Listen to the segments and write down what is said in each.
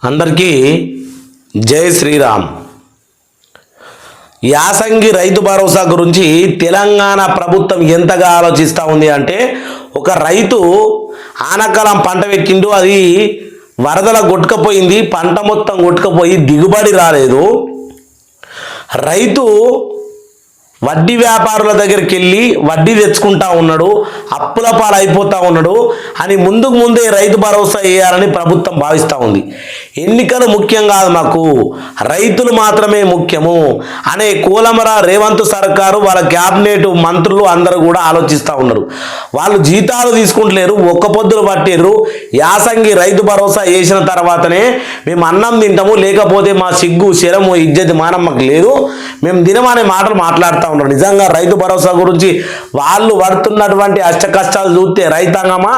అందరికీ జై శ్రీరామ్. యాసంగి రైతు భరోసా గురించి తెలంగాణ ప్రభుత్వం ఎంతగా ఆలోచిస్తూ ఉంది అంటే, ఒక రైతు ఆనకాలం పంట పెట్టిండు, అది వరదల కొట్టుకపోయింది, పంట మొత్తం కొట్టుకపోయి దిగుబడి రాలేదు. రైతు వడ్డీ వ్యాపారుల దగ్గరికి వెళ్ళి వడ్డీ తెచ్చుకుంటా ఉన్నాడు, అప్పుల పాలు అయిపోతూ ఉన్నాడు అని ముందే రైతు భరోసా వేయాలని ప్రభుత్వం భావిస్తూ ఉంది. ఎన్నికలు ముఖ్యం కాదు, మాకు రైతులు మాత్రమే ముఖ్యము అనే కోలమర రేవంత్ సర్కారు, వాళ్ళ క్యాబినెట్ మంత్రులు అందరూ కూడా ఆలోచిస్తూ ఉన్నారు. వాళ్ళు జీతాలు తీసుకుంటలేరు, ఒక్క పొద్దులు పట్టారు. యాసంగి రైతు భరోసా వేసిన తర్వాతనే మేము అన్నం తింటాము, లేకపోతే మా సిగ్గు శరము ఇజ్జతి మానం మాకు లేదు, మేము తినమనే మాటలు మాట్లాడుతూ ఉన్నారు. నిజంగా రైతు భరోసా గురించి వాళ్ళు పడుతున్నటువంటి అష్ట కష్టాలు చూస్తే రైతాంగమా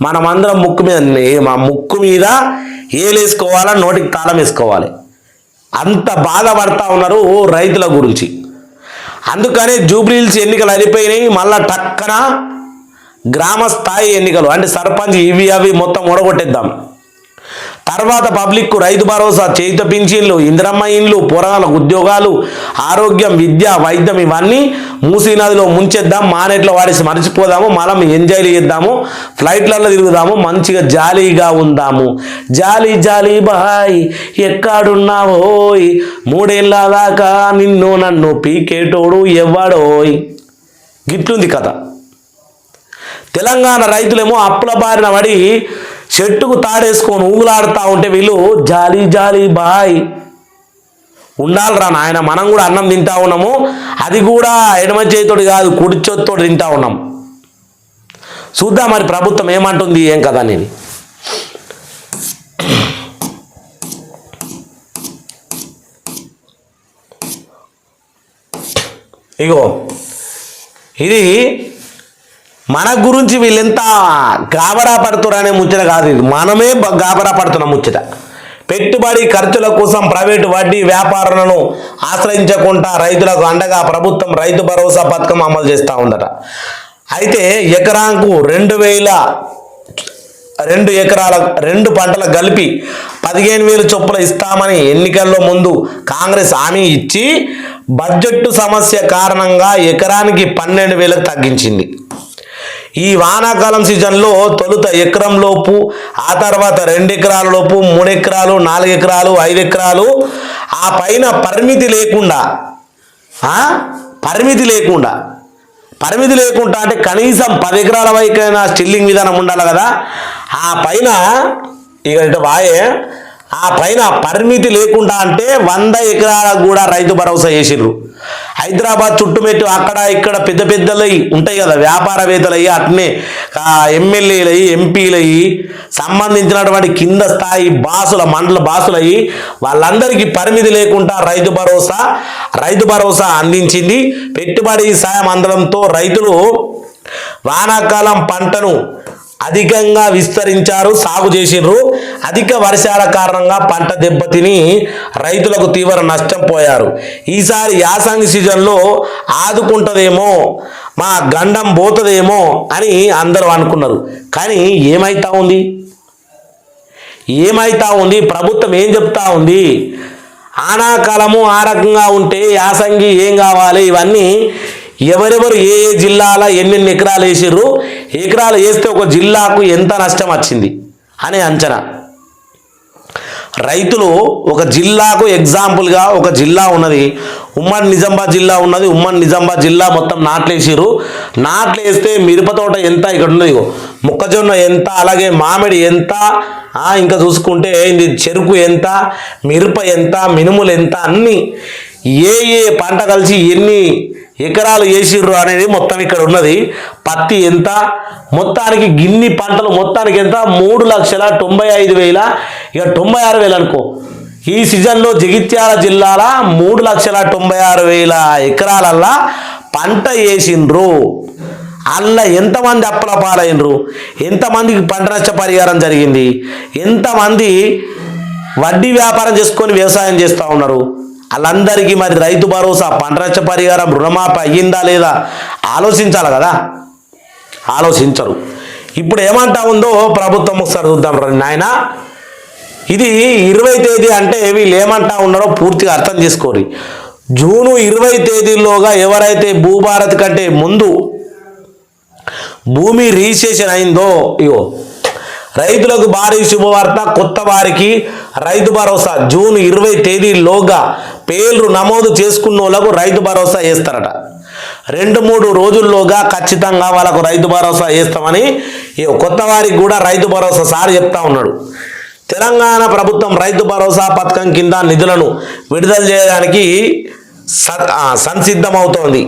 మనమందరం ముక్కు మీద ఏలేసుకోవాలా, నోటికి తాళం వేసుకోవాలి, అంత బాధపడతా ఉన్నారు రైతుల గురించి. అందుకనే జూబ్లీహిల్స్ ఎన్నికలు అయిపోయినాయి, మళ్ళా టక్కన గ్రామ స్థాయి ఎన్నికలు అంటే సర్పంచ్ ఇవి అవి మొత్తం ఓడగొట్టేద్దాం. తర్వాత పబ్లిక్ రైతు భరోసా, చేయుత పింఛన్లు, ఇందిరమ్మ ఇండ్లు, పోరగాళ్ళకు ఉద్యోగాలు, ఆరోగ్యం, విద్య, వైద్యం ఇవన్నీ మూసీ నదిలో ముంచేద్దాం, మానేట్లో వాడేసి మర్చిపోదాము, మనం ఎంజాయ్ చేద్దాము, ఫ్లైట్లలో తిరుగుదాము, మంచిగా జాలీగా ఉందాము. జాలీ జాలీ బాయ్ ఎక్కడున్నావోయ్, మూడేళ్ళ దాకా నిన్ను నన్ను పీకేటోడు ఎవ్వడోయ్. గిట్లుంది కథ. తెలంగాణ రైతులేమో అప్పుల బారిన పడి చెట్టుకు తాడేసుకొని ఊగులాడుతూ ఉంటే వీళ్ళు జాలీ జాలీ బాయ్. ఉండాలిరా నాయన, మనం కూడా అన్నం తింటా ఉన్నాము, అది కూడా ఎడమ చేతితోటి కాదు కుడి చేతితోటి తింటా ఉన్నాం. చూద్దాం మరి ప్రభుత్వం ఏమంటుంది ఏం కదా అనేది. ఇగో ఇది మన గురించి వీళ్ళెంత గాబరా పడుతున్నారు అనే ముచ్చట కాదు, ఇది మనమే గాబరా పడుతున్న ముచ్చట. పెట్టుబడి ఖర్చుల కోసం ప్రైవేటు వడ్డీ వ్యాపారులను ఆశ్రయించకుండా రైతులకు అండగా ప్రభుత్వం రైతు భరోసా పథకం అమలు చేస్తూ ఉందట. అయితే ఎకరాకు 2 ఎకరాల 2 పంటలకు కలిపి 15,000 చొప్పున ఇస్తామని ఎన్నికల్లో ముందు కాంగ్రెస్ హామీ ఇచ్చి బడ్జెట్ సమస్య కారణంగా ఎకరానికి 12,000 తగ్గించింది. ఈ వానాకాలం సీజన్లో తొలుత ఎకరం లోపు, ఆ తర్వాత 2 ఎకరాల లోపు, 3 ఎకరాలు, 4 ఎకరాలు, 5 ఎకరాలు, ఆ పైన పరిమితి లేకుండా అంటే కనీసం 10 ఎకరాల వరకైనా స్టిల్లింగ్ విధానం ఉండాలి కదా. ఆ పైన ఆ పైన పరిమితి లేకుండా అంటే 100 ఎకరాలకు కూడా రైతు భరోసా చేసిర్రు. హైదరాబాద్ చుట్టుమెట్టు అక్కడ ఇక్కడ పెద్ద పెద్దలవి ఉంటాయి కదా, వ్యాపారవేత్తలయ్యి, అట్నే ఎమ్మెల్యేలయ్యి, ఎంపీలయ్యి, సంబంధించినటువంటి కింద స్థాయి బాసుల మండల బాసులయ్యి, వాళ్ళందరికీ పరిమితి లేకుండా రైతు భరోసా అందించింది. పెట్టుబడి సాయం అందడంతో రైతులు వానాకాలం పంటను అధికంగా విస్తరించారు, సాగు చేసిండ్రు. అధిక వర్షాల కారణంగా పంట దెబ్బతిని రైతులకు తీవ్ర నష్టం పోయారు. ఈసారి యాసంగి సీజన్లో ఆదుకుంటుందేమో, మా గండం పోతుందేమో అని అందరూ అనుకున్నారు. కానీ ఏమైతా ఉంది ప్రభుత్వం ఏం చెప్తా ఉంది? ఆనాకాలము ఆ రకంగా ఉంటే యాసంగి ఏం కావాలి, ఇవన్నీ ఎవరెవరు ఏ జిల్లాల ఎన్నెన్ని ఎకరాలు వేసిర్రు, ఎకరాలు వేస్తే ఒక జిల్లాకు ఎంత నష్టం వచ్చింది అనే అంచనా. రైతులు ఒక జిల్లాకు ఎగ్జాంపుల్గా ఒక జిల్లా ఉన్నది, ఉమ్మడి నిజామాబాద్ జిల్లా ఉన్నది. ఉమ్మడి నిజామాబాద్ జిల్లా మొత్తం నాట్లేసిర్రు. నాట్లేస్తే మిరప తోట ఎంత ఇక్కడ ఉన్నది, మొక్కజొన్న ఎంత, అలాగే మామిడి ఎంత, ఇంకా చూసుకుంటే ఇది చెరుకు ఎంత, మిరప ఎంత, మినుములు ఎంత, అన్నీ ఏ పంట కలిసి ఎన్ని ఎకరాలు వేసిర్రు అనేది మొత్తం ఇక్కడ ఉన్నది. పత్తి ఎంత, మొత్తానికి గిన్ని పంటలు మొత్తానికి ఎంత, 3,95,000, ఇక 96,000 అనుకో. ఈ సీజన్లో జగిత్యాల జిల్లాల 3,96,000 ఎకరాలల్లా పంట వేసిండ్రు. అలా ఎంతమంది అప్పుల పాలైనరు, ఎంతమందికి పంట నష్ట పరిహారం జరిగింది, ఎంతమంది వడ్డీ వ్యాపారం చేసుకొని వ్యవసాయం చేస్తూ ఉన్నారు, వాళ్ళందరికీ మరి రైతు భరోసా, పంట నష్ట పరిహారం, రుణమాఫీ అయ్యిందా లేదా ఆలోచించాలి కదా. ఆలోచించరు. ఇప్పుడు ఏమంటా ఉందో ప్రభుత్వం ఒకసారి చూద్దాం నాయన. ఇది 20 తేదీ అంటే వీళ్ళు ఏమంటా ఉన్నారో పూర్తిగా అర్థం చేసుకోరు. జూను 20 తేదీలోగా ఎవరైతే భూభారత్ కంటే ముందు భూమి రిజిస్ట్రేషన్ అయిందో, ఇగో రైతులకు భారీ శుభవార్త. కొత్త వారికి రైతు భరోసా జూన్ 20 తేదీలోగా పేర్లు నమోదు చేసుకున్న వాళ్ళకు రైతు భరోసా వేస్తారట. 2-3 రోజుల్లోగా ఖచ్చితంగా వాళ్ళకు రైతు భరోసా వేస్తామని కొత్త వారికి కూడా రైతు భరోసా సార్ చెప్తా ఉన్నాడు. తెలంగాణ ప్రభుత్వం రైతు భరోసా పథకం కింద నిధులను విడుదల చేయడానికి సంసిద్ధమవుతోంది.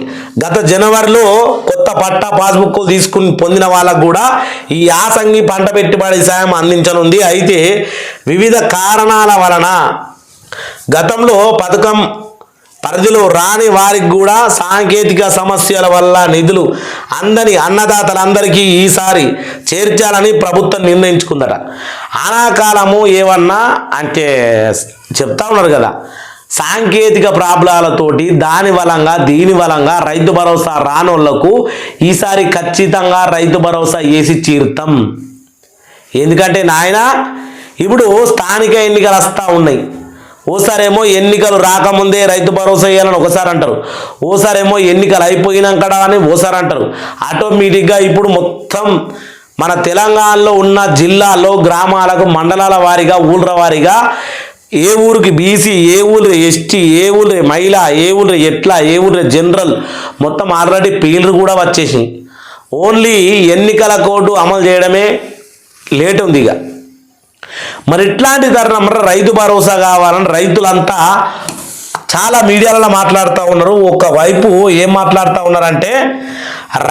గత జనవరిలో కొత్త పట్టా పాస్బుక్లు తీసుకుని పొందిన వాళ్ళకు కూడా ఈ యాసంగి పంట పెట్టుబడి సాయం అందించనుంది. అయితే వివిధ కారణాల వలన గతంలో పథకం పరిధిలో రాని వారికి కూడా సాంకేతిక సమస్యల వల్ల నిధులు అందని అన్నదాతలందరికీ ఈసారి చేర్చాలని ప్రభుత్వం నిర్ణయించుకుందట. ఆనాకాలము ఏమన్నా అంటే చెప్తా ఉన్నారు కదా, సాంకేతిక ప్రాబ్లాలతోటి దీని వలంగా రైతు భరోసా రానోళ్లకు ఈసారి ఖచ్చితంగా రైతు భరోసా వేసి తీరుతాం. ఎందుకంటే నాయన ఇప్పుడు స్థానిక ఎన్నికలు వస్తూ ఉన్నాయి. ఓసారేమో ఎన్నికలు రాకముందే రైతు భరోసా వేయాలని ఒకసారి అంటారు, ఓసారేమో ఎన్నికలు అయిపోయినాక అని ఓసారి అంటారు. ఆటోమేటిక్గా ఇప్పుడు మొత్తం మన తెలంగాణలో ఉన్న జిల్లాల్లో గ్రామాలకు మండలాల వారీగా ఊళ్ళ వారీగా ఏ ఊరికి బీసీ, ఏ ఊరు ఎస్టీ, ఏ ఊరు మహిళ, ఏ ఊరు ఎట్లా, ఏ ఊరు జనరల్ మొత్తం ఆల్రెడీ పేర్లు కూడా వచ్చేసి ఓన్లీ ఎన్నికల కోడ్ అమలు చేయడమే లేట్ ఉంది. ఇక మరి ఇట్లాంటి తరుణం రైతు భరోసా కావాలని రైతులంతా చాలా మీడియాలలో మాట్లాడుతూ ఉన్నారు. ఒకవైపు ఏం మాట్లాడుతూ ఉన్నారంటే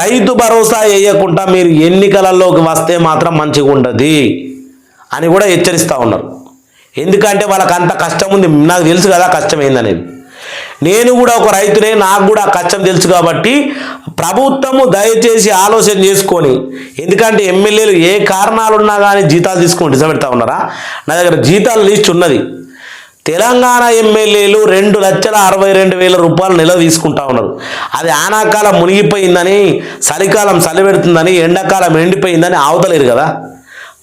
రైతు భరోసా వేయకుండా మీరు ఎన్నికలలోకి వస్తే మాత్రం మంచిగా ఉండదు అని కూడా హెచ్చరిస్తూ ఉన్నారు. ఎందుకంటే వాళ్ళకి అంత కష్టం ఉంది, నాకు తెలుసు కదా కష్టం ఏందనేది. నేను కూడా ఒక రైతునే, నాకు కూడా కష్టం తెలుసు. కాబట్టి ప్రభుత్వము దయచేసి ఆలోచన చేసుకొని, ఎందుకంటే ఎమ్మెల్యేలు ఏ కారణాలున్నా కానీ జీతాలు తీసుకొని నిజపెడతా ఉన్నారా? నా దగ్గర జీతాల లిస్ట్ ఉన్నది. తెలంగాణ ఎమ్మెల్యేలు 2,62,000 రూపాయలు నెల తీసుకుంటా ఉన్నారు. అది ఆనాకాలం మునిగిపోయిందని, చలికాలం చలి పెడుతుందని, ఎండాకాలం ఎండిపోయిందని అవతలేరు కదా.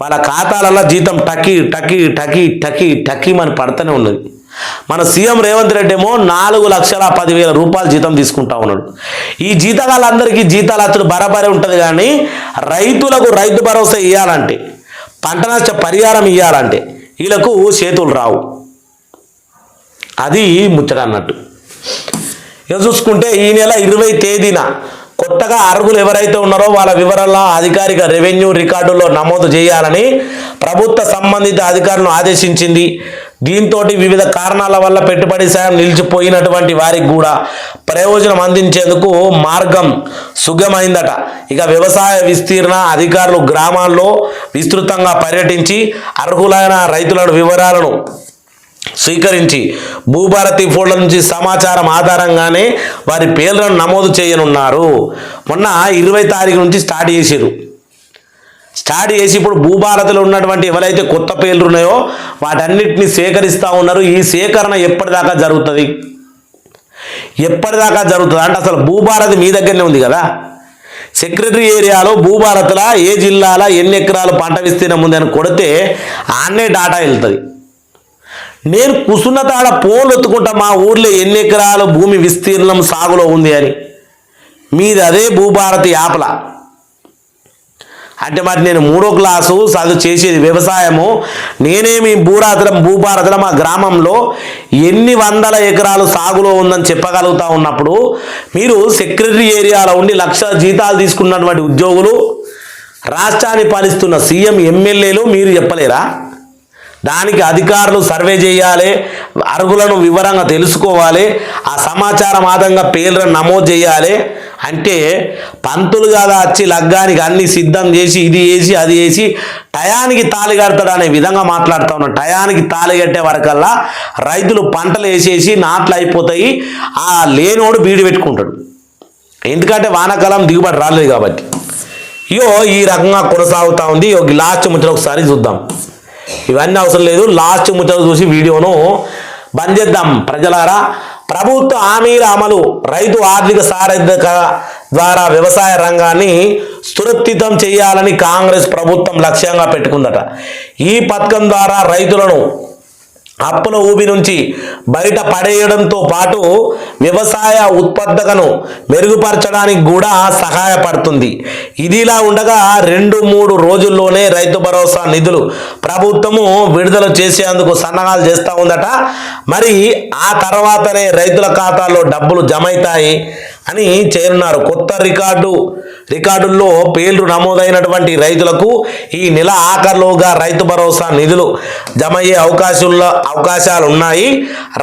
వాళ్ళ ఖాతాలలో జీతం టకీ టకీ టకీ టకీ టకీ అని పడుతూనే ఉన్నది. మన సీఎం రేవంత్ రెడ్డి ఏమో 4,10,000 రూపాయలు జీతం తీసుకుంటా ఉన్నాడు. ఈ జీతగాళ్ళందరికీ జీతాలు అతడు బరాబరే ఉంటుంది. కానీ రైతులకు రైతు భరోసా ఇవ్వాలంటే, పంట నష్ట పరిహారం ఇవ్వాలంటే వీళ్ళకు చేతులు రావు. అది ముచ్చట అన్నట్టు. ఇక చూసుకుంటే ఈ నెల 20 తేదీన కొత్తగా అర్హులు ఎవరైతే ఉన్నారో వాళ్ళ వివరాల అధికారిక రెవెన్యూ రికార్డుల్లో నమోదు చేయాలని ప్రభుత్వ సంబంధిత అధికారులను ఆదేశించింది. దీంతో వివిధ కారణాల వల్ల పెట్టుబడి సాయం నిలిచిపోయినటువంటి వారికి కూడా ప్రయోజనం అందించేందుకు మార్గం సుగమైందట. ఇక వ్యవసాయ విస్తీర్ణ అధికారులు గ్రామాల్లో విస్తృతంగా పర్యటించి అర్హులైన రైతుల వివరాలను స్వీకరించి భూభారతి ఫోల్డర్ నుంచి సమాచారం ఆధారంగానే వారి పేర్లను నమోదు చేయనున్నారు. మొన్న 20 తారీఖు నుంచి స్టార్ట్ చేసి ఇప్పుడు భూభారతిలో ఉన్నటువంటి ఎవరైతే కొత్త పేర్లు ఉన్నాయో వాటన్నిటిని సేకరిస్తూ ఉన్నారు. ఈ సేకరణ ఎప్పటిదాకా జరుగుతుంది అంటే అసలు భూభారతి మీ దగ్గరనే ఉంది కదా. సెక్రటరీ ఏరియాలో భూభారతిలా ఏ జిల్లాలో ఎన్ని ఎకరాలు పంట విస్తీర్ణం ఉంది అని కొడితే ఆన్నే డాటా వెళ్తుంది. నేను కుసున్న తాడ పోలు ఎత్తుకుంటా మా ఊర్లో ఎన్ని ఎకరాలు భూమి విస్తీర్ణం సాగులో ఉంది అని. మీది అదే భూభారతి యాప్లా అంటే మరి నేను 3వ క్లాసు చదువు చేసేది వ్యవసాయము. నేనేమి భూభారతిలో మా గ్రామంలో ఎన్ని వందల ఎకరాలు సాగులో ఉందని చెప్పగలుగుతా ఉన్నప్పుడు మీరు సెక్రటరీ ఏరియాలో ఉండి లక్షల జీతాలు తీసుకున్నటువంటి ఉద్యోగులు, రాష్ట్రాన్ని పాలిస్తున్న సీఎం, ఎమ్మెల్యేలు మీరు చెప్పలేరా? దానికి అధికారులు సర్వే చేయాలి, అర్హులను వివరంగా తెలుసుకోవాలి, ఆ సమాచారం ఆధారంగా పేర్లను నమోదు చేయాలి. అంటే పంతులు కాదా వచ్చి లగ్గానికి అన్ని సిద్ధం చేసి ఇది వేసి అది వేసి టయానికి తాళి కడతాడు అనే విధంగా మాట్లాడుతూ ఉన్నాడు. టయానికి తాళి కట్టే వరకల్లా రైతులు పంటలు వేసేసి నాట్లు అయిపోతాయి. ఆ లేనోడు బీడి పెట్టుకుంటాడు. ఎందుకంటే వానాకాలం దిగుబడి రాలేదు కాబట్టి. ఈ రకంగా కొనసాగుతూ ఉంది. లాస్ట్ ముచ్చట ఒకసారి చూద్దాం. ఇవన్నీ అవసరం లేదు, లాస్ట్ ముచ్చట చూసి వీడియోను బంద్ చేద్దాం. ప్రజలారా ప్రభుత్వ హామీల అమలు, రైతు ఆర్థిక సారథ్యత ద్వారా వ్యవసాయ రంగాన్ని సురక్షితం చేయాలని కాంగ్రెస్ ప్రభుత్వం లక్ష్యంగా పెట్టుకుందట. ఈ పథకం ద్వారా రైతులను అప్పుల ఊబి నుంచి బయట పడేయడంతో పాటు వ్యవసాయ ఉత్పాదకను మెరుగుపరచడానికి కూడా సహాయపడుతుంది. ఇదిలా ఉండగా 2-3 రోజుల్లోనే రైతు భరోసా నిధులు ప్రభుత్వము విడుదల చేసేందుకు సన్నాహాలు చేస్తూ ఉందట. మరి ఆ తర్వాతనే రైతుల ఖాతాల్లో డబ్బులు జమ అవుతాయి అని చేరున్నారు. కొత్త రికార్డుల్లో పేర్లు నమోదైనటువంటి రైతులకు ఈ నెల ఆఖరులోగా రైతు భరోసా నిధులు జమ అయ్యే అవకాశాలు ఉన్నాయి.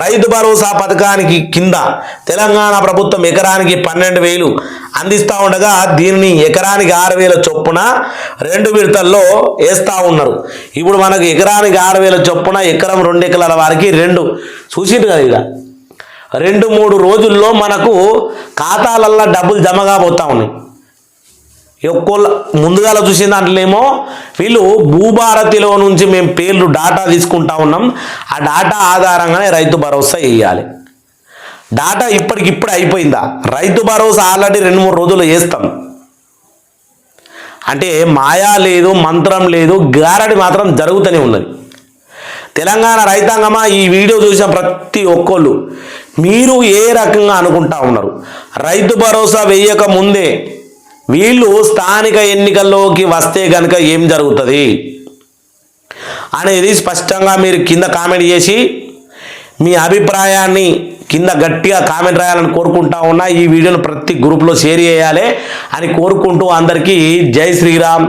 రైతు భరోసా పథకానికి కింద తెలంగాణ ప్రభుత్వం ఎకరానికి 12,000 అందిస్తూ ఉండగా దీనిని ఎకరానికి 6,000 చొప్పున 2 విడతల్లో వేస్తూ ఉన్నారు. ఇప్పుడు మనకు ఎకరానికి 6,000 చొప్పున ఎకరం 2 ఎకరాల వారికి 2 చూసిండు కదా. ఇక 2-3 రోజుల్లో మనకు ఖాతాలల్లో డబ్బులు జమ కాబోతా ఉన్నాయి. ఒక్కోళ్ళ ముందుగా చూసిన దాంట్లోనేమో వీళ్ళు భూభారతిలో నుంచి మేము పేర్లు డాటా తీసుకుంటా ఉన్నాం, ఆ డాటా ఆధారంగానే రైతు భరోసా వేయాలి. డాటా ఇప్పటికిప్పుడు అయిపోయిందా? రైతు భరోసా ఆల్రెడీ 2-3 రోజులు వేస్తాం అంటే మాయా లేదు, మంత్రం లేదు, గారడి మాత్రం జరుగుతూనే ఉన్నది. తెలంగాణ రైతాంగమా, ఈ వీడియో చూసిన ప్రతి ఒక్కళ్ళు మీరు ఏ రకంగా అనుకుంటా ఉన్నారు? రైతు భరోసా వేయక ముందే వీళ్ళు స్థానిక ఎన్నికల్లోకి వస్తే కనుక ఏం జరుగుతుంది అనేది స్పష్టంగా మీరు కింద కామెంట్ చేసి మీ అభిప్రాయాన్ని కింద గట్టిగా కామెంట్ రాయాలని కోరుకుంటా ఉన్నా. ఈ వీడియోను ప్రతి గ్రూప్లో షేర్ చేయాలి అని కోరుకుంటూ అందరికీ జై శ్రీరామ్,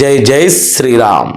జై జై శ్రీరామ్.